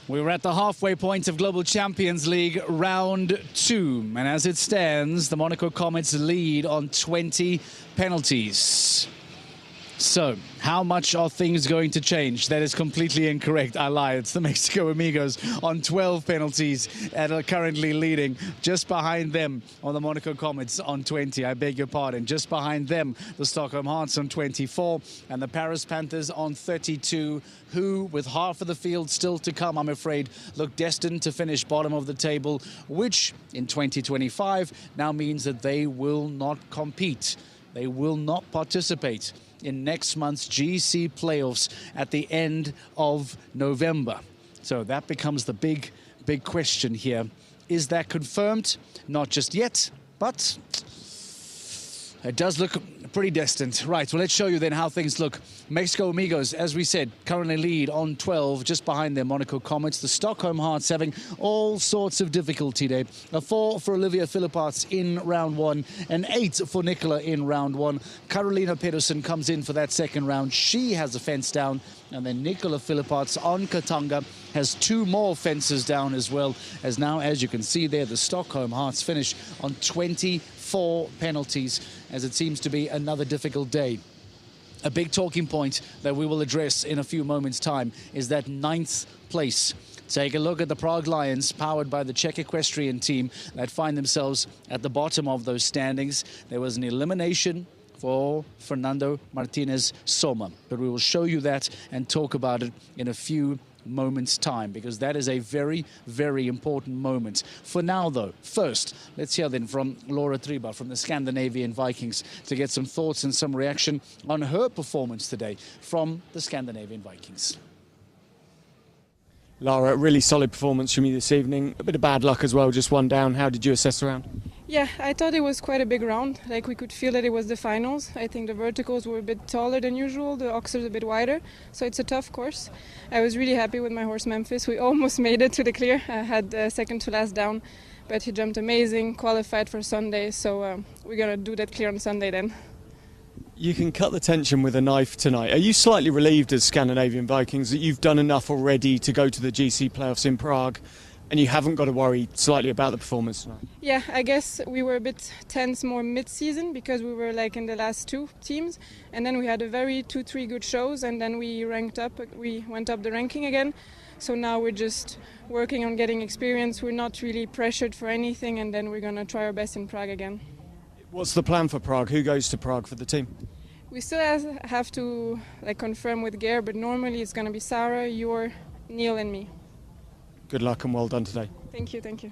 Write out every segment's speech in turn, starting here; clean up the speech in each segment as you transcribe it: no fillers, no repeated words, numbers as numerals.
We were at the halfway point of Global Champions League round 2. And as it stands, the Monaco Comets lead on 20 penalties. So, how much are things going to change? That is completely incorrect. I lie. It's the Mexico Amigos on 12 penalties and are currently leading. Just behind them on the Monaco Comets on 20. I beg your pardon. Just behind them, the Stockholm Hearts on 24 and the Paris Panthers on 32, who, with half of the field still to come, I'm afraid, look destined to finish bottom of the table, which in 2025 now means that they will not compete. They will not participate in next month's GC playoffs at the end of November. So that becomes the big question here. Is that confirmed? Not just yet, but it does look pretty destined. Right, well, let's show you then how things look. Mexico Amigos, as we said, currently lead on 12, just behind their Monaco Comets. The Stockholm Hearts having all sorts of difficulty there. A 4 for Olivia Philipparts in round 1, an 8 for Nicola in round 1. Carolina Pedersen comes in for that second round. She has a fence down, and then Nicola Philipparts on Katanga has 2 more fences down as well, as now, as you can see there, the Stockholm Hearts finish on 24 penalties, as it seems to be another difficult day. A big talking point that we will address in a few moments' time is that 9th place. Take a look at the Prague Lions, powered by the Czech equestrian team, that find themselves at the bottom of those standings. There was an elimination for Fernando Martinez Soma, but we will show you that and talk about it in a few moments' time, because that is a very, very important moment. For now, though, first, let's hear then from Laura Triba from the Scandinavian Vikings to get some thoughts and some reaction on her performance today from the Scandinavian Vikings. Lara, really solid performance from you this evening. A bit of bad luck as well, just one down. How did you assess the round? Yeah, I thought it was quite a big round. Like, we could feel that it was the finals. I think the verticals were a bit taller than usual, the oxers a bit wider, so it's a tough course. I was really happy with my horse Memphis. We almost made it to the clear. I had second to last down, but he jumped amazing, qualified for Sunday, so we're going to do that clear on Sunday then. You can cut the tension with a knife tonight. Are you slightly relieved as Scandinavian Vikings that you've done enough already to go to the GC playoffs in Prague and you haven't got to worry slightly about the performance tonight? Yeah, I guess we were a bit tense more mid-season because we were like in the last 2 teams, and then we had a very 2-3 good shows, and then we went up the ranking again. So now we're just working on getting experience. We're not really pressured for anything, and then we're going to try our best in Prague again. What's the plan for Prague? Who goes to Prague for the team? We still have to confirm with Geir, but normally it's going to be Sarah, Jor, Neil and me. Good luck and well done today. Thank you, thank you.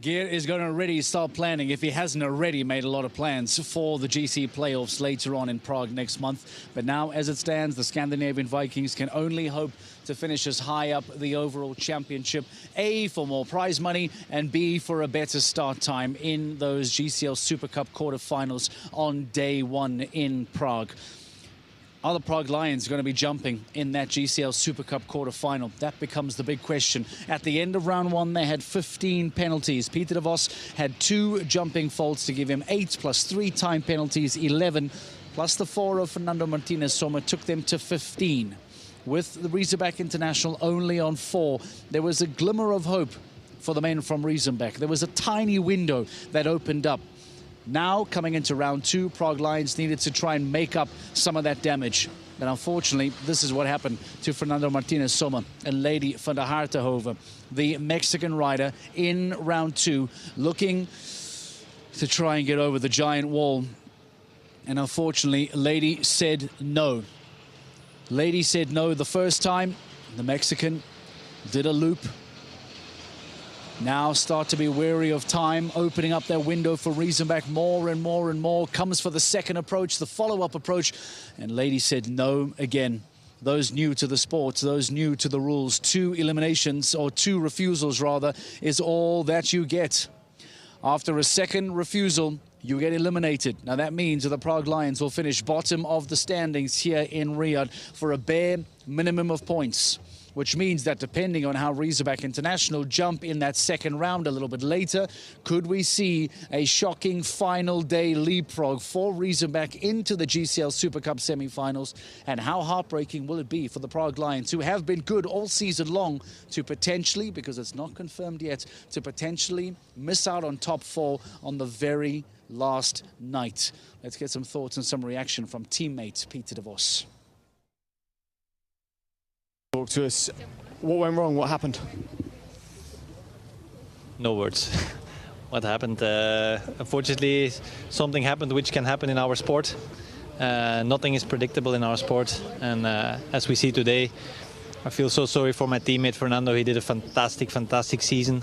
Geir is going to already start planning, if he hasn't already made a lot of plans for the GC playoffs later on in Prague next month. But now, as it stands, the Scandinavian Vikings can only hope to finish as high up the overall championship. A, for more prize money, and B, for a better start time in those GCL Super Cup quarterfinals on day 1 in Prague. Are the Prague Lions going to be jumping in that GCL Super Cup quarter-final? That becomes the big question. At the end of round 1, they had 15 penalties. Peter de Vos had 2 jumping faults to give him 8, plus 3 time penalties, 11, plus the 4 of Fernando Martinez Soma took them to 15. With the Riesenbeck International only on 4, there was a glimmer of hope for the men from Riesenbeck. There was a tiny window that opened up. Now, coming into round 2, Prague Lions needed to try and make up some of that damage. And unfortunately, this is what happened to Fernando Martinez Soma and Lady van der Hartenhoven, the Mexican rider, in round 2, looking to try and get over the giant wall. And unfortunately, Lady said no. Lady said no the first time. The Mexican did a loop. Now start to be weary of time, opening up their window for Riesenbeck more and more and more. Comes for the second approach, the follow-up approach, and Lady said no again. Those new to the sport, those new to the rules, 2 eliminations, or 2 refusals rather, is all that you get. After a second refusal, you get eliminated. Now that means that the Prague Lions will finish bottom of the standings here in Riyadh for a bare minimum of points. which means that depending on how Razorback International jump in that second round a little bit later, could we see a shocking final day leapfrog for Razorback into the GCL Super Cup semi-finals? And how heartbreaking will it be for the Prague Lions, who have been good all season long, to potentially, because it's not confirmed yet, to potentially miss out on top 4 on the very last night? Let's get some thoughts and some reaction from teammate Peter de Vos. Talk to us. What went wrong? What happened? No words. What happened? Unfortunately, something happened which can happen in our sport. Nothing is predictable in our sport, and as we see today, I feel so sorry for my teammate Fernando. He did a fantastic season.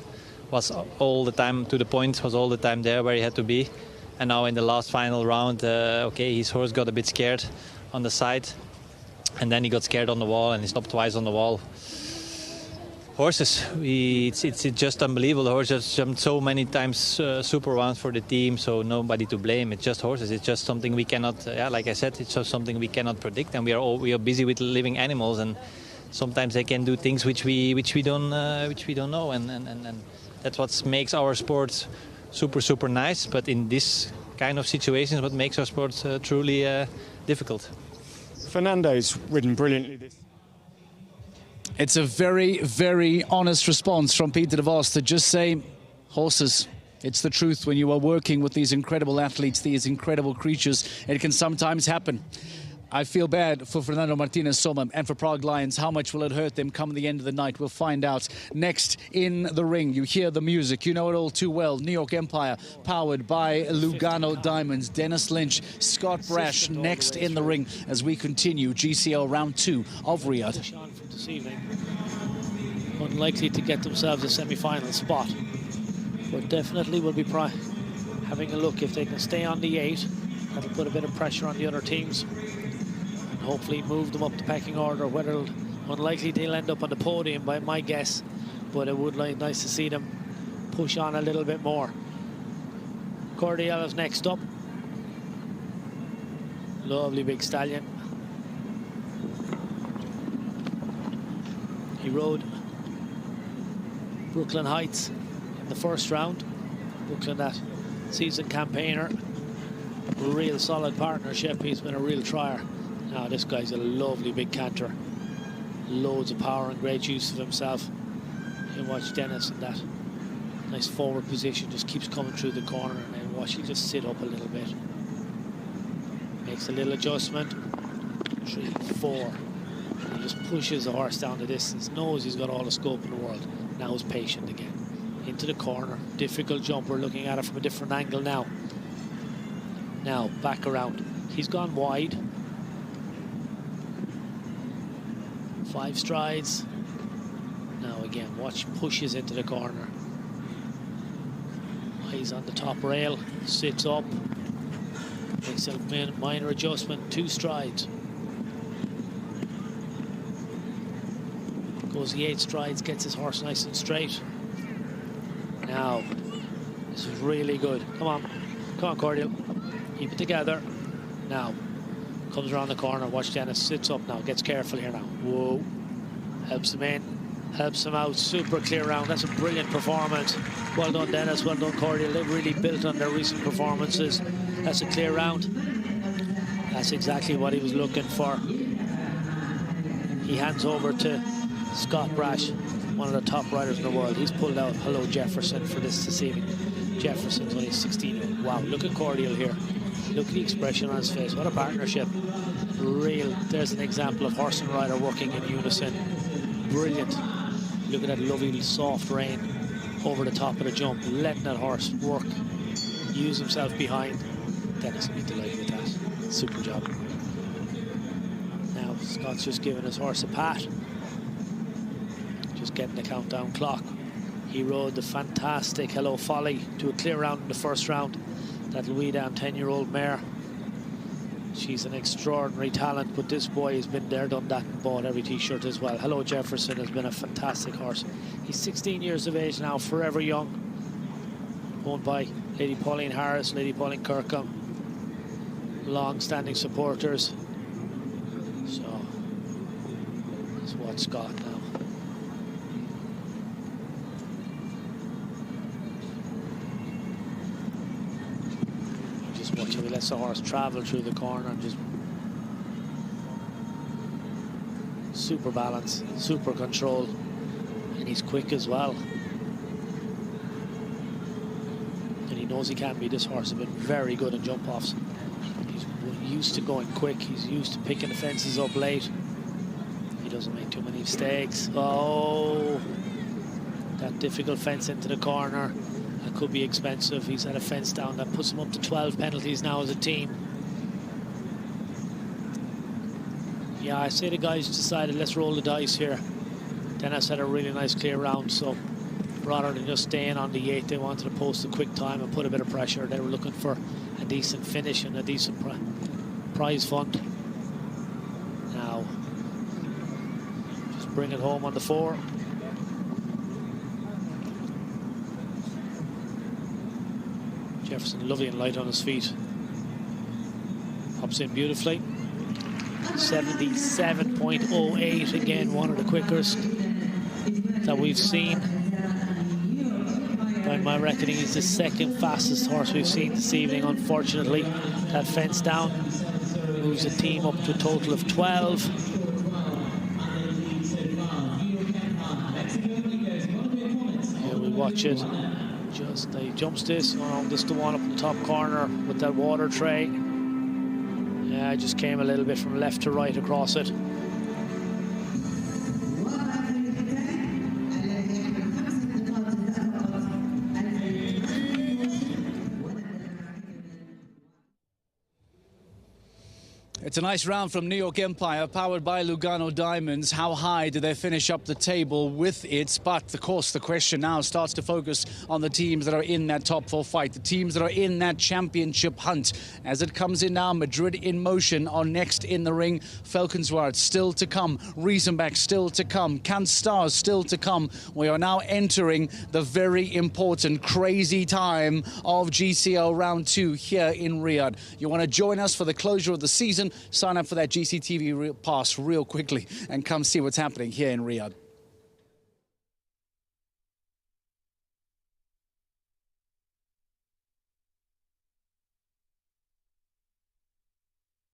Was all the time to the point. Was all the time there where he had to be. And now in the last final round, okay, his horse got a bit scared on the side. And then he got scared on the wall and he stopped twice on the wall. Horses, it's just unbelievable. The horse just jumped so many times super rounds for the team, so nobody to blame. It's just horses. It's just something we cannot, like I said, it's just something we cannot predict. And we are busy with living animals, and sometimes they can do things which we don't know. And that's what makes our sport super nice. But in this kind of situations, what makes our sport truly difficult. Fernando's ridden brilliantly this. It's a very honest response from Peter de Vos to just say, horses. It's the truth. When you are working with these incredible athletes, these incredible creatures, it can sometimes happen. I feel bad for Fernando Martinez Soma and for Prague Lions. How much will it hurt them come the end of the night? We'll find out. Next in the ring, you hear the music. You know it all too well. New York Empire, powered by Lugano Diamonds. Dennis Lynch, Scott Brash, next in the ring as we continue GCL round 2 of Riyadh. This evening, unlikely to get themselves a semi-final spot, but definitely will be having a look if they can stay on the 8. That'll put a bit of pressure on the other teams. Hopefully move them up the pecking order. Whether unlikely they'll end up on the podium by my guess, but it would be nice to see them push on a little bit more. Cordial is next up. Lovely big stallion. He rode Brooklyn Heights in the first round. Brooklyn, that seasoned campaigner, real solid partnership. He's been a real trier. Now this guy's a lovely big canter. Loads of power and great use of himself. You watch Dennis in that nice forward position, just keeps coming through the corner, and then watch him just sit up a little bit. Makes a little adjustment. 3, 4. He just pushes the horse down the distance, knows he's got all the scope in the world. Now he's patient again. Into the corner. Difficult jump. We're looking at it from a different angle now. Now back around. He's gone wide. 5 strides. Now again, watch, pushes into the corner. Eyes on the top rail, sits up, makes a minor adjustment, 2 strides. Goes the 8 strides, gets his horse nice and straight. Now, this is really good. Come on Cordial, keep it together. Now, comes around the corner, watch Dennis, sits up now, gets careful here now. Whoa, helps him in, helps him out, super clear round. That's a brilliant performance. Well done Dennis, well done Cordial. They've really built on their recent performances. That's a clear round. That's exactly what he was looking for. He hands over to Scott Brash, one of the top riders in the world. He's pulled out Hello Jefferson for this evening. Jefferson's only 16. Wow, look at Cordial here. Look at the expression on his face. What a partnership. Real. There's an example of horse and rider working in unison. Brilliant. Look at that lovely soft rein over the top of the jump, letting that horse work, use himself behind. Dennis will be delighted with that. Super job. Now Scott's just giving his horse a pat. Just getting the countdown clock. He rode the fantastic Hello Folly to a clear round in the first round. That Louis Down 10-year-old mare. She's an extraordinary talent, but this boy has been there, done that, and bought every t-shirt as well. Hello Jefferson has been a fantastic horse. He's 16 years of age now, forever young. Owned by Lady Pauline Harris, Lady Pauline Kirkham. Long-standing supporters. So, let's watch Scott now. just watch how he lets the horse travel through the corner and just super balance, super control, and he's quick as well. And he knows he can be. This horse has been very good in jump offs. He's used to going quick. He's used to picking the fences up late. He doesn't make too many mistakes. Oh, that difficult fence into the corner. That could be expensive. He's had a fence down that puts him up to 12 penalties now as a team. Yeah, I say the guys decided let's roll the dice here. Dennis had a really nice clear round, so rather than just staying on the 8, they wanted to post a quick time and put a bit of pressure. They were looking for a decent finish and a decent prize fund. Now, just bring it home on the 4. Jefferson lovely and light on his feet. Pops in beautifully. 77.08, again, one of the quickest that we've seen. By my reckoning, he's the second fastest horse we've seen this evening. Unfortunately, that fence down moves the team up to a total of 12. Here we watch it. Just he jumps this. Oh, this is the one up in the top corner with that water tray. Yeah, just came a little bit from left to right across it. It's a nice round from New York Empire, powered by Lugano Diamonds. How high do they finish up the table with it? But, of course, the question now starts to focus on the teams that are in that top 4 fight, the teams that are in that championship hunt. As it comes in now, Madrid in motion are next in the ring. Falconsward still to come. Riesenbach still to come. Can Stars still to come. We are now entering the very important, crazy time of GCL Round 2 here in Riyadh. You want to join us for the closure of the season? Sign up for that GCTV pass real quickly and come see what's happening here in Riyadh.